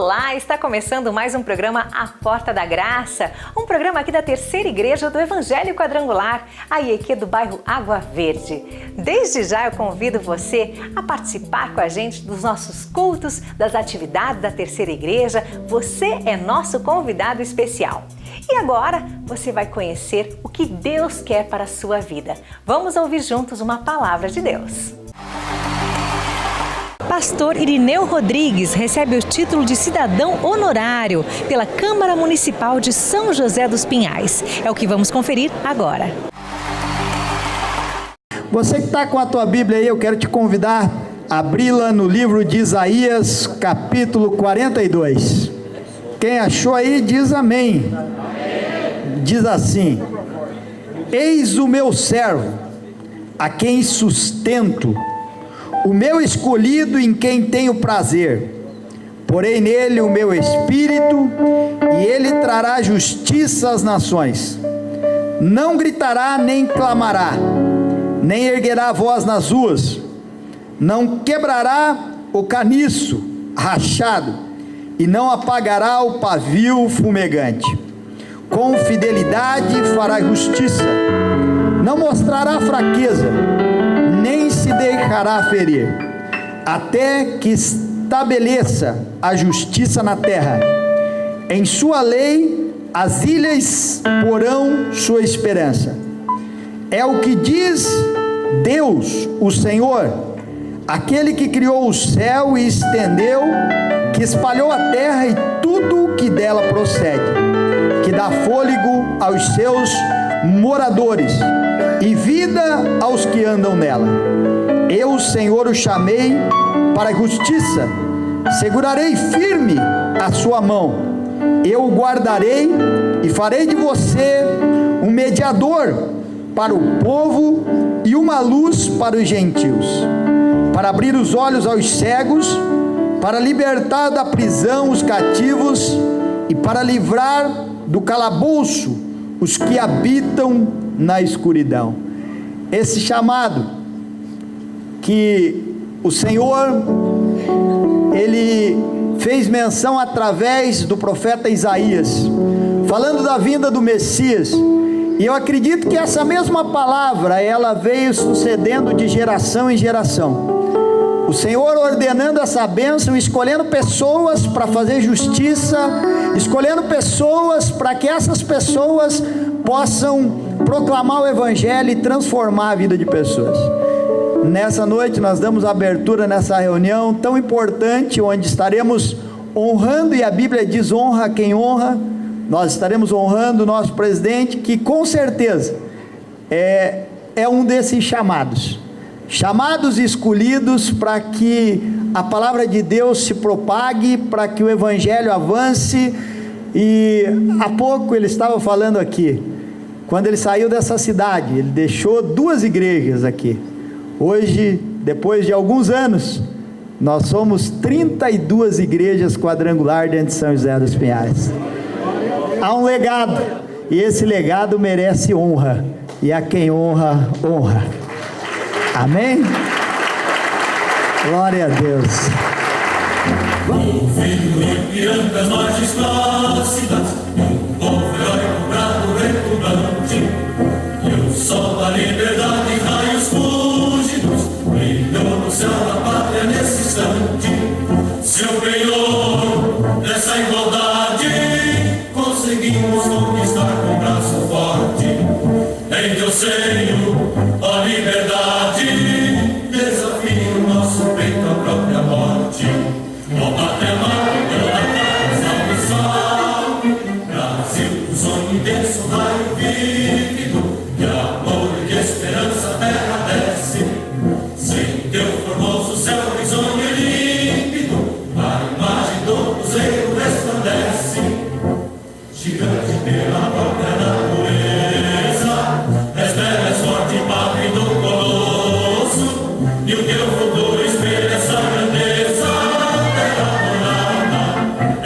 Olá, está começando mais um programa A Porta da Graça, um programa aqui da Terceira Igreja do Evangelho Quadrangular, a IEQ do bairro Água Verde. Desde já eu convido você a participar com a gente dos nossos cultos, das atividades da Terceira Igreja. Você é nosso convidado especial. E agora você vai conhecer o que Deus quer para a sua vida. Vamos ouvir juntos uma palavra de Deus. Pastor Irineu Rodrigues recebe o título de cidadão honorário pela Câmara Municipal de São José dos Pinhais. É o que vamos conferir agora. Você que está com a tua Bíblia aí, eu quero te convidar a abri-la no livro de Isaías, capítulo 42. Quem achou aí, diz amém. Diz assim: eis o meu servo, a quem sustento, o meu escolhido em quem tenho prazer. Porém nele o meu espírito, e ele trará justiça às nações. Não gritará nem clamará, nem erguerá a voz nas ruas. Não quebrará o caniço rachado, e não apagará o pavio fumegante. Com fidelidade fará justiça, não mostrará fraqueza, nem se deixará ferir, até que estabeleça a justiça na terra. Em sua lei as ilhas porão sua esperança. É o que diz Deus, o Senhor, aquele que criou o céu e estendeu, que espalhou a terra e tudo o que dela procede, que dá fôlego aos seus moradores e vida aos que andam nela. Eu, o Senhor, o chamei para a justiça, segurarei firme a sua mão, eu o guardarei e farei de você um mediador para o povo e uma luz para os gentios, para abrir os olhos aos cegos, para libertar da prisão os cativos e para livrar do calabouço os que habitam na escuridão. Esse chamado que o Senhor, Ele fez menção através do profeta Isaías, falando da vinda do Messias, e eu acredito que essa mesma palavra, ela veio sucedendo de geração em geração. O Senhor ordenando essa bênção, escolhendo pessoas para fazer justiça, escolhendo pessoas para que essas pessoas possam proclamar o Evangelho e transformar a vida de pessoas. Nessa noite nós damos abertura nessa reunião tão importante, onde estaremos honrando, e a Bíblia diz: honra quem honra. Nós estaremos honrando o nosso presidente, que com certeza é um desses chamados e escolhidos para que a palavra de Deus se propague, para que o Evangelho avance. E há pouco ele estava falando aqui, quando ele saiu dessa cidade, ele deixou 2 igrejas aqui. Hoje, depois de alguns anos, nós somos 32 igrejas quadrangular dentro de São José dos Pinhais. Há um legado, e esse legado merece honra, e a quem honra, honra. Amém? Glória a Deus. Ouvindo Ipirangas, margens plácidas, um povo heróico, bravo, retumbante, e o sol da liberdade em raios fúlgidos brilhou no céu da pátria nesse instante. Seu penhor dessa igualdade conseguimos conquistar com o braço forte. Em teu seio, a liberdade desafia o nosso peito à própria morte. Ó pátria amada, salve, salve, Brasil, o sonho intenso, raio vívido, de amor e de esperança a terra desce. Sem teu formoso céu risonho e límpido, a imagem do cruzeiro resplandece. Gigante pela própria natureza, és bela, és forte, pátria do colosso, e o teu futuro espelha essa grandeza. Terra morada,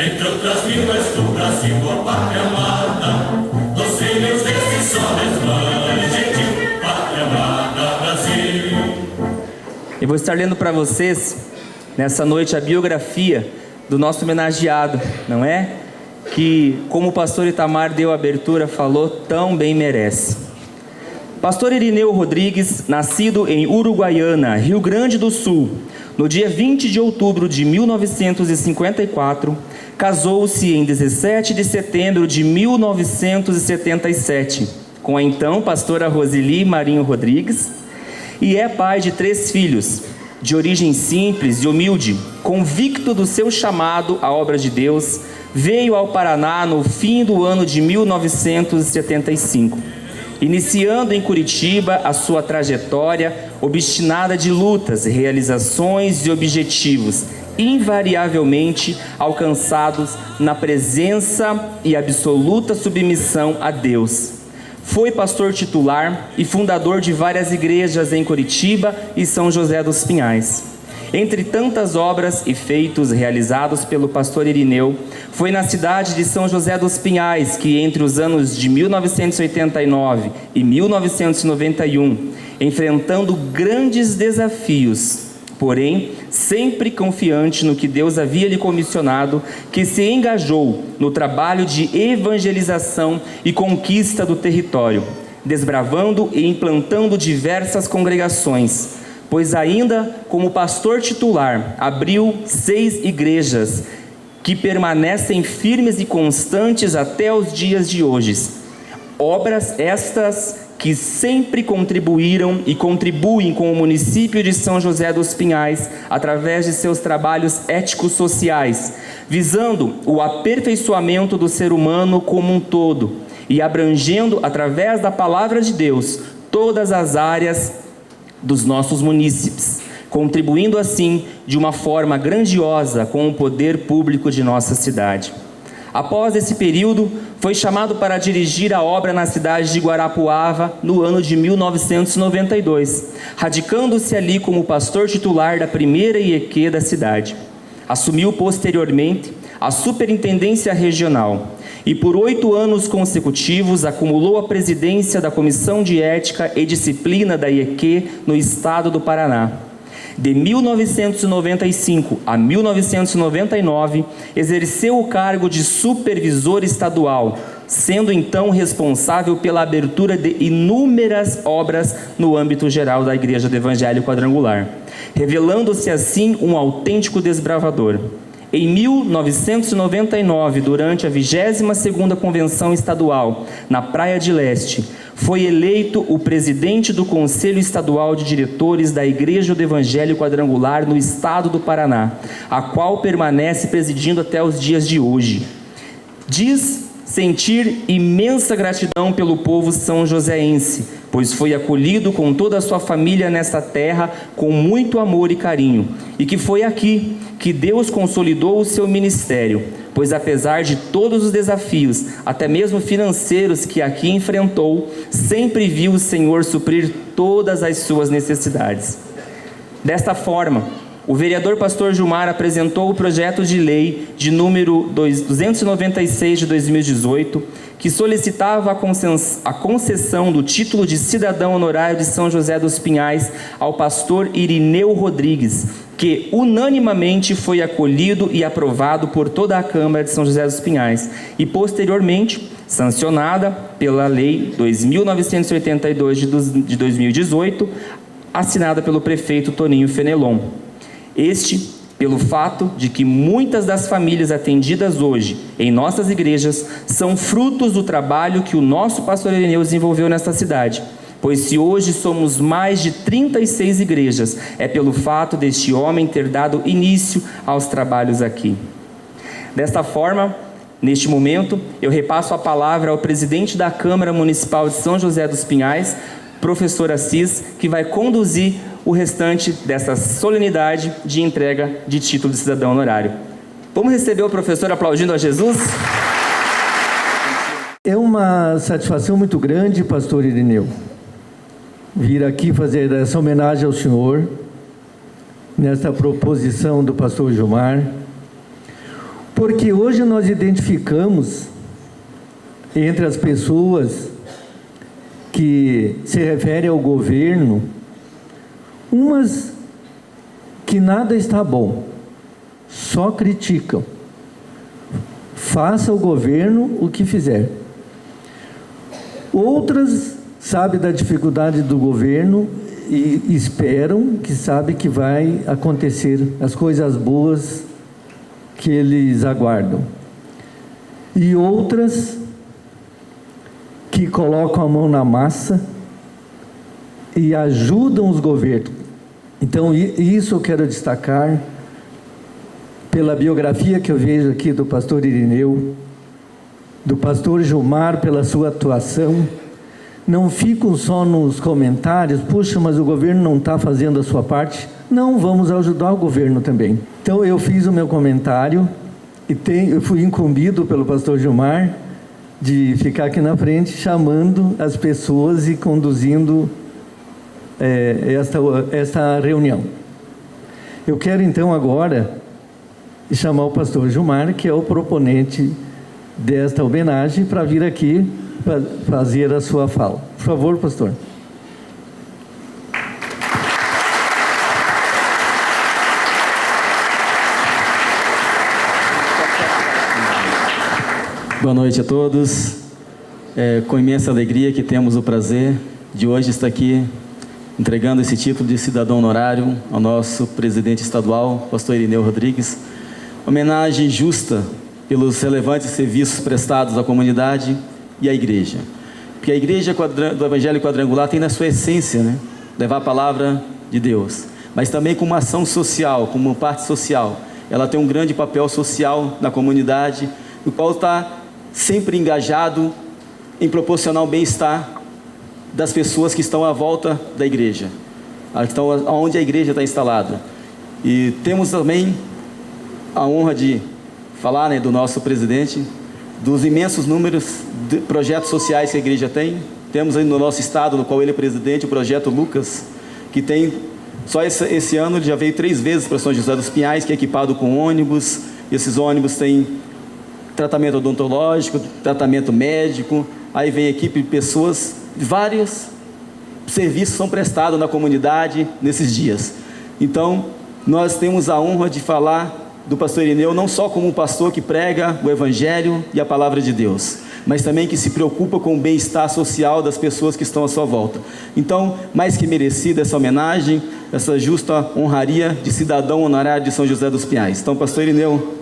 entre outras mil, és do Brasil, a pátria amada, dos filhos desse sol resplandente, pátria amada, Brasil. Eu vou estar lendo para vocês, nessa noite, a biografia do nosso homenageado, não é? Que, como o pastor Itamar deu a abertura, falou, tão bem merece. Pastor Irineu Rodrigues, nascido em Uruguaiana, Rio Grande do Sul, no dia 20 de outubro de 1954, casou-se em 17 de setembro de 1977 com a então pastora Roseli Marinho Rodrigues e é pai de 3 filhos, de origem simples e humilde. Convicto do seu chamado à obra de Deus, veio ao Paraná no fim do ano de 1975, iniciando em Curitiba a sua trajetória obstinada de lutas, realizações e objetivos, invariavelmente alcançados na presença e absoluta submissão a Deus. Foi pastor titular e fundador de várias igrejas em Curitiba e São José dos Pinhais. Entre tantas obras e feitos realizados pelo pastor Irineu, foi na cidade de São José dos Pinhais que, entre os anos de 1989 e 1991, enfrentando grandes desafios, porém sempre confiante no que Deus havia lhe comissionado, que se engajou no trabalho de evangelização e conquista do território, desbravando e implantando diversas congregações, pois ainda como pastor titular abriu 6 igrejas que permanecem firmes e constantes até os dias de hoje. Obras estas que sempre contribuíram e contribuem com o município de São José dos Pinhais através de seus trabalhos éticos-sociais, visando o aperfeiçoamento do ser humano como um todo e abrangendo, através da palavra de Deus, todas as áreas dos nossos munícipes, contribuindo assim de uma forma grandiosa com o poder público de nossa cidade. Após esse período, foi chamado para dirigir a obra na cidade de Guarapuava no ano de 1992, radicando-se ali como pastor titular da primeira IEQ da cidade. Assumiu posteriormente a superintendência regional e por 8 anos consecutivos acumulou a presidência da Comissão de Ética e Disciplina da IEQ no estado do Paraná. De 1995 a 1999, exerceu o cargo de supervisor estadual, sendo então responsável pela abertura de inúmeras obras no âmbito geral da Igreja do Evangelho Quadrangular, revelando-se assim um autêntico desbravador. Em 1999, durante a 22ª Convenção Estadual, na Praia de Leste, foi eleito o presidente do Conselho Estadual de Diretores da Igreja do Evangelho Quadrangular no estado do Paraná, a qual permanece presidindo até os dias de hoje. Diz sentir imensa gratidão pelo povo são-joséense, pois foi acolhido com toda a sua família nesta terra com muito amor e carinho, e que foi aqui que Deus consolidou o seu ministério, pois apesar de todos os desafios, até mesmo financeiros que aqui enfrentou, sempre viu o Senhor suprir todas as suas necessidades. Desta forma, o vereador pastor Gilmar apresentou o projeto de lei de número 296 de 2018, que solicitava a concessão do título de cidadão honorário de São José dos Pinhais ao pastor Irineu Rodrigues, que unanimamente foi acolhido e aprovado por toda a Câmara de São José dos Pinhais e posteriormente sancionada pela Lei 2.982 de 2018, assinada pelo prefeito Toninho Fenelon. Este, pelo fato de que muitas das famílias atendidas hoje em nossas igrejas são frutos do trabalho que o nosso pastor Irineu desenvolveu nesta cidade, pois se hoje somos mais de 36 igrejas, é pelo fato deste homem ter dado início aos trabalhos aqui. Desta forma, neste momento, eu repasso a palavra ao presidente da Câmara Municipal de São José dos Pinhais, professor Assis, que vai conduzir o restante dessa solenidade de entrega de título de cidadão honorário. Vamos receber o professor aplaudindo a Jesus? É uma satisfação muito grande, pastor Irineu, vir aqui fazer essa homenagem ao senhor, nesta proposição do pastor Gilmar, porque hoje nós identificamos entre as pessoas que se referem ao governo, umas que nada está bom, só criticam. Faça o governo o que fizer. Outras sabem da dificuldade do governo e esperam que sabe que vai acontecer as coisas boas que eles aguardam. E outras que colocam a mão na massa e ajudam os governos. Então, isso eu quero destacar pela biografia que eu vejo aqui do pastor Irineu, do pastor Gilmar, pela sua atuação. Não ficam só nos comentários, puxa, mas o governo não está fazendo a sua parte. Não, vamos ajudar o governo também. Então, eu fiz o meu comentário e eu fui incumbido pelo pastor Gilmar de ficar aqui na frente, chamando as pessoas e conduzindo esta reunião. Eu quero então agora chamar o pastor Gilmar, que é o proponente desta homenagem, para vir aqui fazer a sua fala. Por favor, pastor. Boa noite a todos. Com imensa alegria que temos o prazer de hoje estar aqui entregando esse título de cidadão honorário ao nosso presidente estadual, pastor Irineu Rodrigues. Homenagem justa pelos relevantes serviços prestados à comunidade e à igreja. Porque a igreja do Evangelho Quadrangular tem na sua essência, levar a palavra de Deus, mas também como ação social, como parte social. Ela tem um grande papel social na comunidade, o qual está sempre engajado em proporcionar o bem-estar das pessoas que estão à volta da igreja, onde a igreja está instalada. E temos também a honra de falar do nosso presidente, dos imensos números de projetos sociais que a igreja tem. Temos aí no nosso estado, no qual ele é presidente, o projeto Lucas, que tem, só esse ano ele já veio 3 vezes para São José dos Pinhais, que é equipado com ônibus. Esses ônibus têm tratamento odontológico, tratamento médico, aí vem equipe de pessoas, vários serviços são prestados na comunidade nesses dias. Então, nós temos a honra de falar do pastor Irineu não só como um pastor que prega o Evangelho e a palavra de Deus, mas também que se preocupa com o bem-estar social das pessoas que estão à sua volta. Então, mais que merecida essa homenagem, essa justa honraria de cidadão honorário de São José dos Pinhais. Então, pastor Irineu,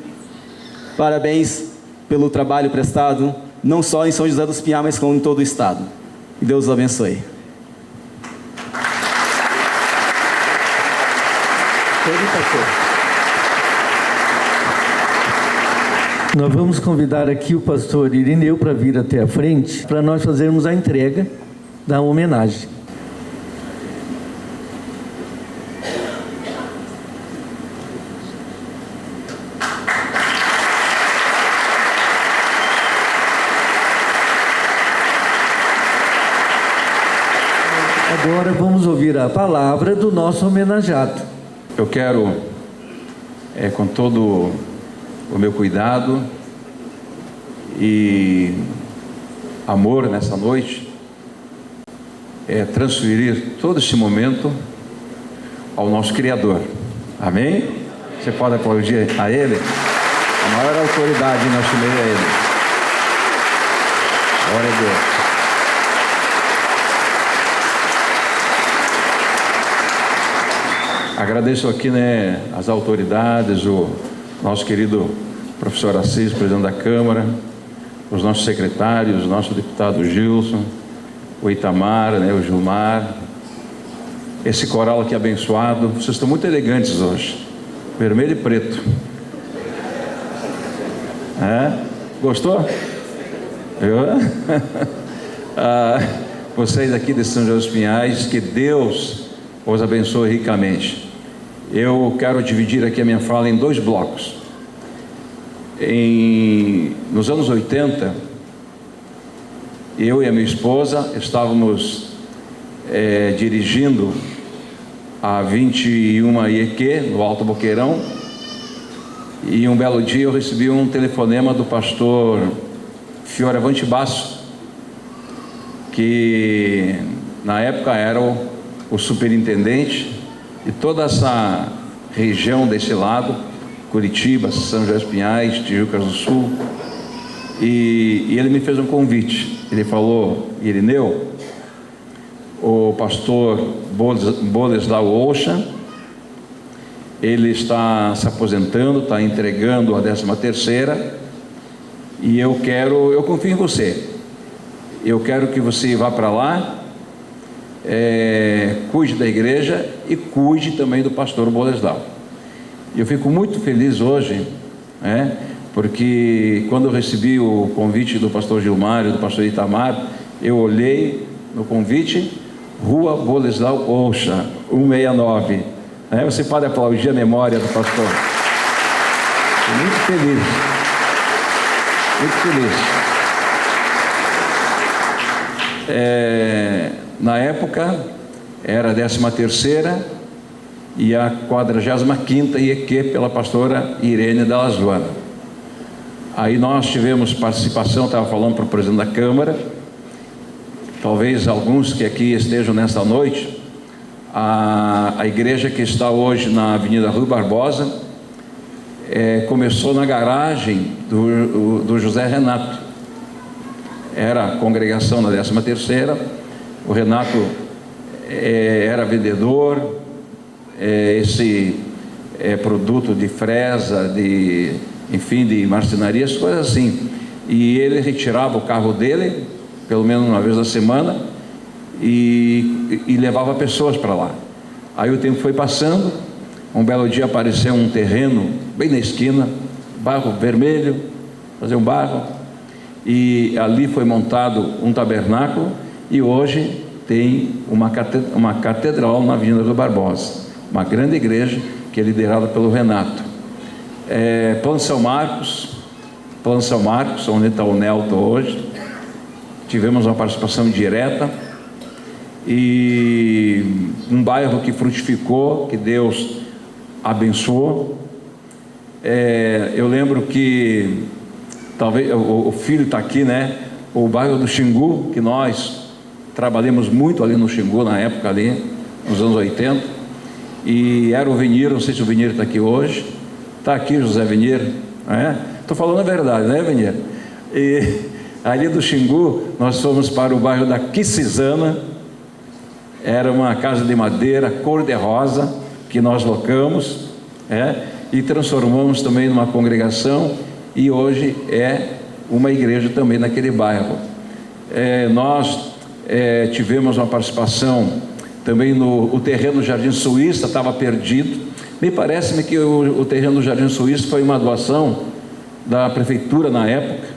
parabéns pelo trabalho prestado, não só em São José dos Pinhais, mas como em todo o estado. Que Deus os abençoe. Nós vamos convidar aqui o pastor Irineu para vir até a frente, para nós fazermos a entrega da homenagem. Agora vamos ouvir a palavra do nosso homenageado. Eu quero, com todo o meu cuidado e amor nessa noite, transferir todo esse momento ao nosso Criador. Amém? Você pode aplaudir a Ele? A maior autoridade em nosso meio é Ele. Glória a Deus. Agradeço aqui, as autoridades, o nosso querido professor Assis, presidente da Câmara, os nossos secretários, o nosso deputado Gilson, o Itamar, o Gilmar, esse coral aqui abençoado. Vocês estão muito elegantes hoje, vermelho e preto. Gostou? Vocês aqui de São José dos Pinhais, que Deus os abençoe ricamente. Eu quero dividir aqui a minha fala em 2 blocos. Nos anos 80, eu e a minha esposa estávamos dirigindo a 21 IEQ, no Alto Boqueirão, e um belo dia eu recebi um telefonema do pastor Fioravante Basso, que na época era o superintendente, e toda essa região desse lado Curitiba, São José dos Pinhais, Tijucas do Sul. E ele me fez um convite. Ele falou: Irineu, o pastor Boleslau Olcha, ele está se aposentando, está entregando a 13ª, e eu confio em você. Eu quero que você vá para lá, cuide da igreja e cuide também do pastor Boleslau. E eu fico muito feliz hoje, porque quando eu recebi o convite do pastor Gilmar e do pastor Itamar, eu olhei no convite, Rua Boleslau Olcha, 169. Você pode aplaudir a memória do pastor. Estou muito feliz. Muito feliz. Na época, era a 13ª e a 45ª IEQ pela pastora Irene Dallas Joana. Aí nós tivemos participação, estava falando para o presidente da Câmara, talvez alguns que aqui estejam nesta noite, a igreja que está hoje na Avenida Rui Barbosa, começou na garagem do José Renato. Era a congregação na 13ª, o Renato era vendedor, esse produto de fresa, de marcenaria, essas coisas assim. E ele retirava o carro dele, pelo menos uma vez na semana, e levava pessoas para lá. Aí o tempo foi passando, um belo dia apareceu um terreno bem na esquina, barro vermelho, fazer um barro, e ali foi montado um tabernáculo, e hoje tem uma catedral na Avenida do Barbosa, uma grande igreja que é liderada pelo Renato. Plano São Marcos, onde está o Nelton hoje, tivemos uma participação direta, e um bairro que frutificou, que Deus abençoou. Eu lembro que, talvez, o filho está aqui, o bairro do Xingu, que nós trabalhamos muito ali no Xingu, na época ali, nos anos 80, e era o Venir, não sei se o Venir está aqui hoje. Está aqui José Venir, estou falando a verdade, Venir? E ali do Xingu, nós fomos para o bairro da Quissizana, era uma casa de madeira cor-de-rosa, que nós locamos, e transformamos também numa congregação, e hoje é uma igreja também naquele bairro. Nós tivemos uma participação também no terreno Jardim Suíça, estava perdido. Me parece-me que o terreno do Jardim Suíça foi uma doação da prefeitura na época.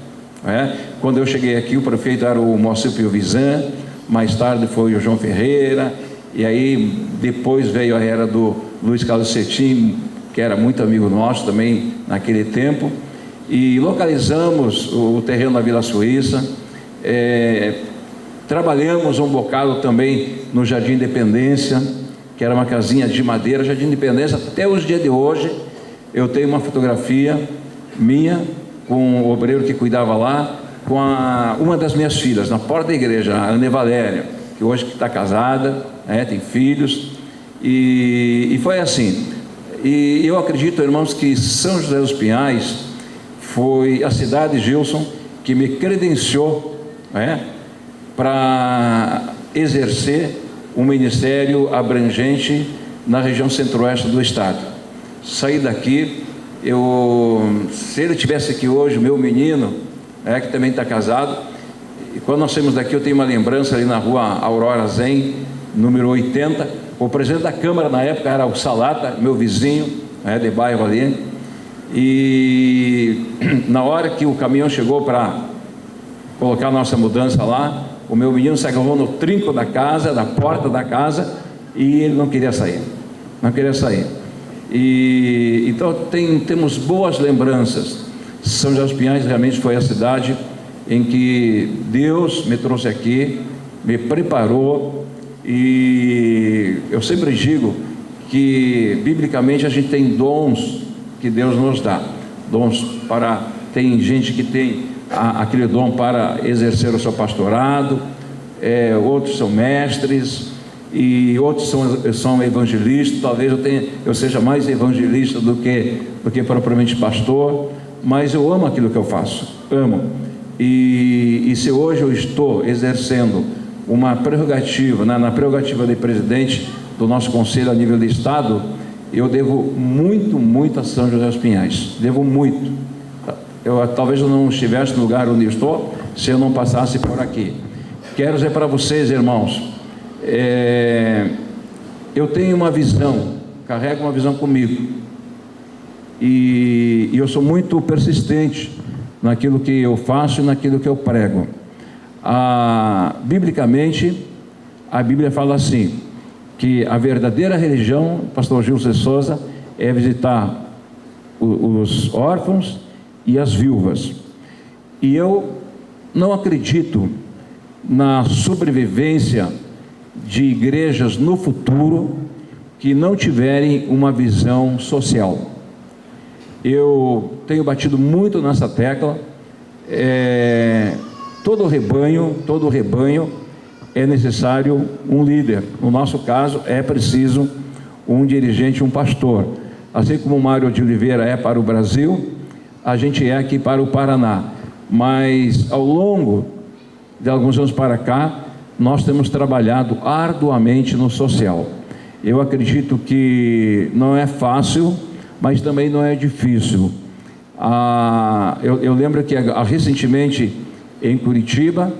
Quando eu cheguei aqui, o prefeito era o Moacir Piovisan, mais tarde foi o João Ferreira, e aí depois veio a era do Luiz Carlos Cetim, que era muito amigo nosso também naquele tempo, e localizamos o terreno na Vila Suíça. Trabalhamos um bocado também no Jardim Independência, que era uma casinha de madeira. Jardim Independência, até os dias de hoje, eu tenho uma fotografia minha com o obreiro que cuidava lá, com uma das minhas filhas, na porta da igreja, a Ana Valéria, que hoje está casada, tem filhos, e foi assim. E eu acredito, irmãos, que São José dos Pinhais foi a cidade, Gilson, que me credenciou para exercer um ministério abrangente na região centro-oeste do estado. Saí daqui, se ele tivesse aqui hoje, o meu menino, que também está casado, e quando nós saímos daqui, eu tenho uma lembrança ali na rua Aurora Zen, número 80, o presidente da Câmara na época era o Salata, meu vizinho, de bairro ali, e na hora que o caminhão chegou para colocar a nossa mudança lá, o meu menino se agarrou no trinco da casa, da porta da casa, e ele não queria sair. E então temos boas lembranças. São José dos Pinhais realmente foi a cidade em que Deus me trouxe aqui, me preparou, e eu sempre digo que biblicamente a gente tem dons que Deus nos dá, tem gente que tem aquele dom para exercer o seu pastorado, outros são mestres, e outros são evangelistas. Talvez eu seja mais evangelista do que propriamente pastor, mas eu amo aquilo que eu faço, amo. E se hoje eu estou exercendo uma prerrogativa, na prerrogativa de presidente do nosso conselho a nível de estado, eu devo muito a São José dos Pinhais, devo muito. Talvez eu não estivesse no lugar onde eu estou se eu não passasse por aqui. Quero dizer para vocês, irmãos, eu tenho uma visão, carrego uma visão comigo, e eu sou muito persistente naquilo que eu faço e naquilo que eu prego. Biblicamente, a Bíblia fala assim, que a verdadeira religião, pastor Gilson de Souza, é visitar os órfãos e as viúvas. E eu não acredito na sobrevivência de igrejas no futuro que não tiverem uma visão social. Eu tenho batido muito nessa tecla. Todo rebanho é necessário um líder. No nosso caso, é preciso um dirigente, um pastor. Assim como o Mário de Oliveira é para o Brasil, a gente é aqui para o Paraná. Mas ao longo de alguns anos para cá, nós temos trabalhado arduamente no social. Eu acredito que não é fácil, mas também não é difícil. Eu lembro que recentemente em Curitiba,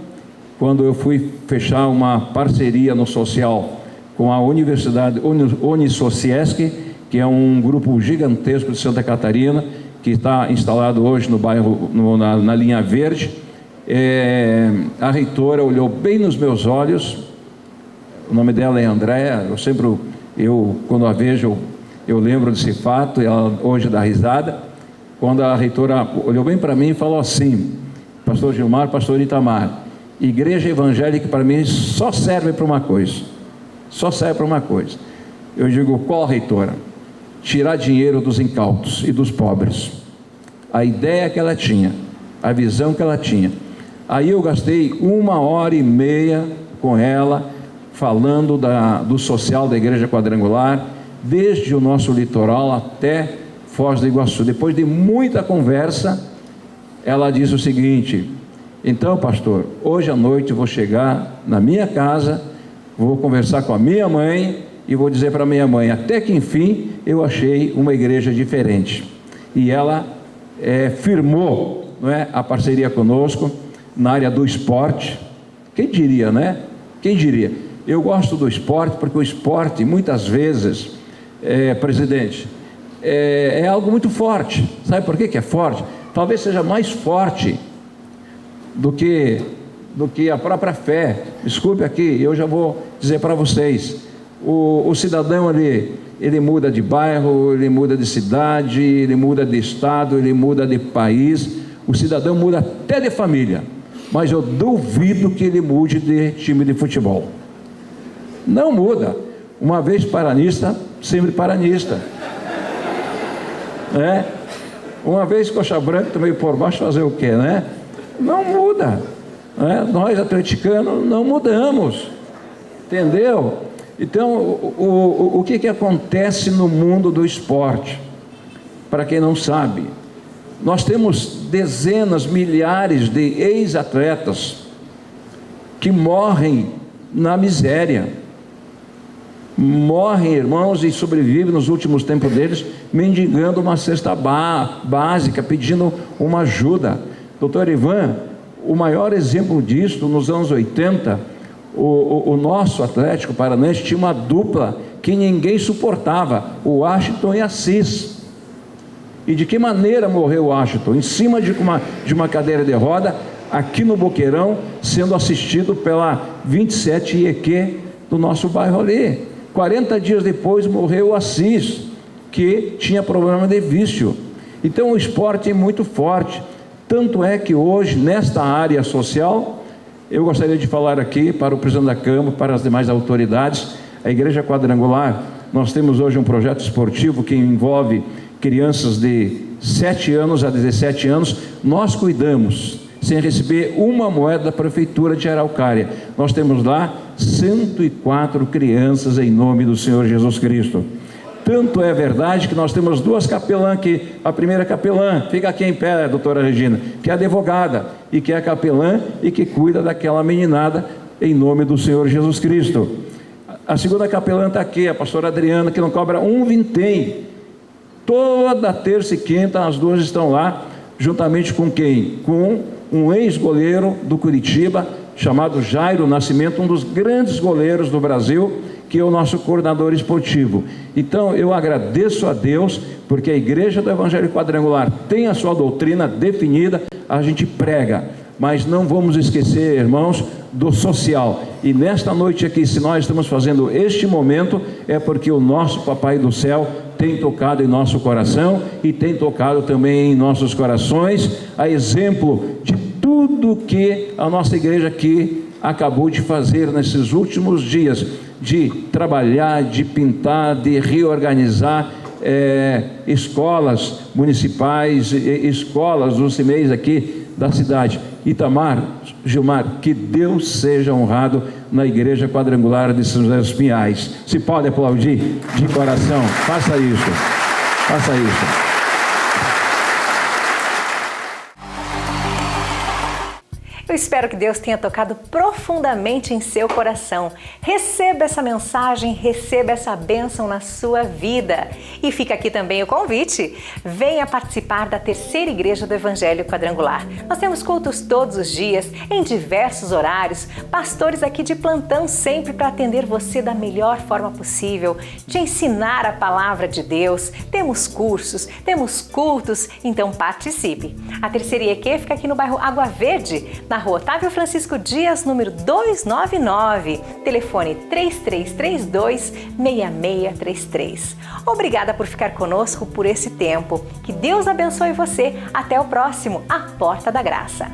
quando eu fui fechar uma parceria no social com a Universidade Unisociesc, que é um grupo gigantesco de Santa Catarina, que está instalado hoje no bairro, na linha verde, a reitora olhou bem nos meus olhos. O nome dela é Andréa. Quando a vejo, eu lembro desse fato, e ela hoje dá risada. Quando a reitora olhou bem para mim e falou assim: pastor Gilmar, pastor Itamar, igreja evangélica para mim só serve para uma coisa, Eu digo: qual, reitora? Tirar dinheiro dos incautos e dos pobres. A ideia que ela tinha, a visão que ela tinha. Aí eu gastei 1h30 com ela, falando do social da Igreja Quadrangular, desde o nosso litoral até Foz do Iguaçu. Depois de muita conversa, ela disse o seguinte: então, pastor, hoje à noite eu vou chegar na minha casa, vou conversar com a minha mãe e vou dizer para a minha mãe, até que enfim eu achei uma igreja diferente. E ela firmou, não é, a parceria conosco na área do esporte. Quem diria, né? Quem diria? Eu gosto do esporte porque o esporte, muitas vezes, presidente, é algo muito forte. Sabe por que é forte? Talvez seja mais forte do que a própria fé. Desculpe aqui, eu já vou dizer para vocês. O cidadão ele muda de bairro, ele muda de cidade, ele muda de estado, ele muda de país. O cidadão muda até de família, mas eu duvido que ele mude de time de futebol. Não muda. Uma vez paranista, sempre paranista. Uma vez coxa branca, também por baixo, fazer o quê, né? Não muda. Nós atleticanos não mudamos. Entendeu? Então, o que acontece no mundo do esporte? Para quem não sabe, nós temos dezenas, milhares de ex-atletas que morrem na miséria. Morrem, irmãos, e sobrevivem nos últimos tempos deles, mendigando uma cesta básica, pedindo uma ajuda. Doutor Ivan, o maior exemplo disso, nos anos 80, o nosso Atlético Paranaense tinha uma dupla que ninguém suportava, o Washington e Assis. E de que maneira morreu o Washington? Em cima de uma cadeira de roda, aqui no Boqueirão, sendo assistido pela 27 IEQ do nosso bairro ali. 40 dias depois morreu o Assis, que tinha problema de vício. Então o esporte é muito forte. Tanto é que hoje, nesta área social, eu gostaria de falar aqui para o presidente da Câmara, para as demais autoridades, a Igreja Quadrangular. Nós temos hoje um projeto esportivo que envolve crianças de 7 anos a 17 anos. Nós cuidamos, sem receber uma moeda da Prefeitura de Araucária. Nós temos lá 104 crianças em nome do Senhor Jesus Cristo. Tanto é verdade que nós temos duas capelãs aqui. A primeira capelã, fica aqui em pé, doutora Regina, que é advogada e que é capelã e que cuida daquela meninada em nome do Senhor Jesus Cristo. A segunda capelã está aqui, a pastora Adriana, que não cobra um vintém. Toda terça e quinta as duas estão lá, juntamente com quem? Com um ex-goleiro do Curitiba, chamado Jairo Nascimento, um dos grandes goleiros do Brasil, que é o nosso coordenador esportivo. Então eu agradeço a Deus, porque a Igreja do Evangelho Quadrangular tem a sua doutrina definida, a gente prega, mas não vamos esquecer, irmãos, do social. E nesta noite aqui, se nós estamos fazendo este momento, é porque o nosso Papai do Céu tem tocado em nosso coração e tem tocado também em nossos corações, a exemplo de tudo que a nossa igreja aqui acabou de fazer nesses últimos dias, de trabalhar, de pintar, de reorganizar escolas municipais, escolas dos CIMEIs aqui da cidade. Itamar, Gilmar, que Deus seja honrado na Igreja Quadrangular de São José dos Pinhais. Se pode aplaudir de coração, faça isso, faça isso. Eu espero que Deus tenha tocado profundamente em seu coração. Receba essa mensagem, receba essa bênção na sua vida. E fica aqui também o convite. Venha participar da terceira igreja do Evangelho Quadrangular. Nós temos cultos todos os dias, em diversos horários, pastores aqui de plantão sempre para atender você da melhor forma possível, te ensinar a palavra de Deus. Temos cursos, temos cultos, então participe. A terceira IEQ fica aqui no bairro Água Verde, na Rua Otávio Francisco Dias, número 299, telefone 3332-6633. Obrigada por ficar conosco por esse tempo. Que Deus abençoe você. Até o próximo, A Porta da Graça.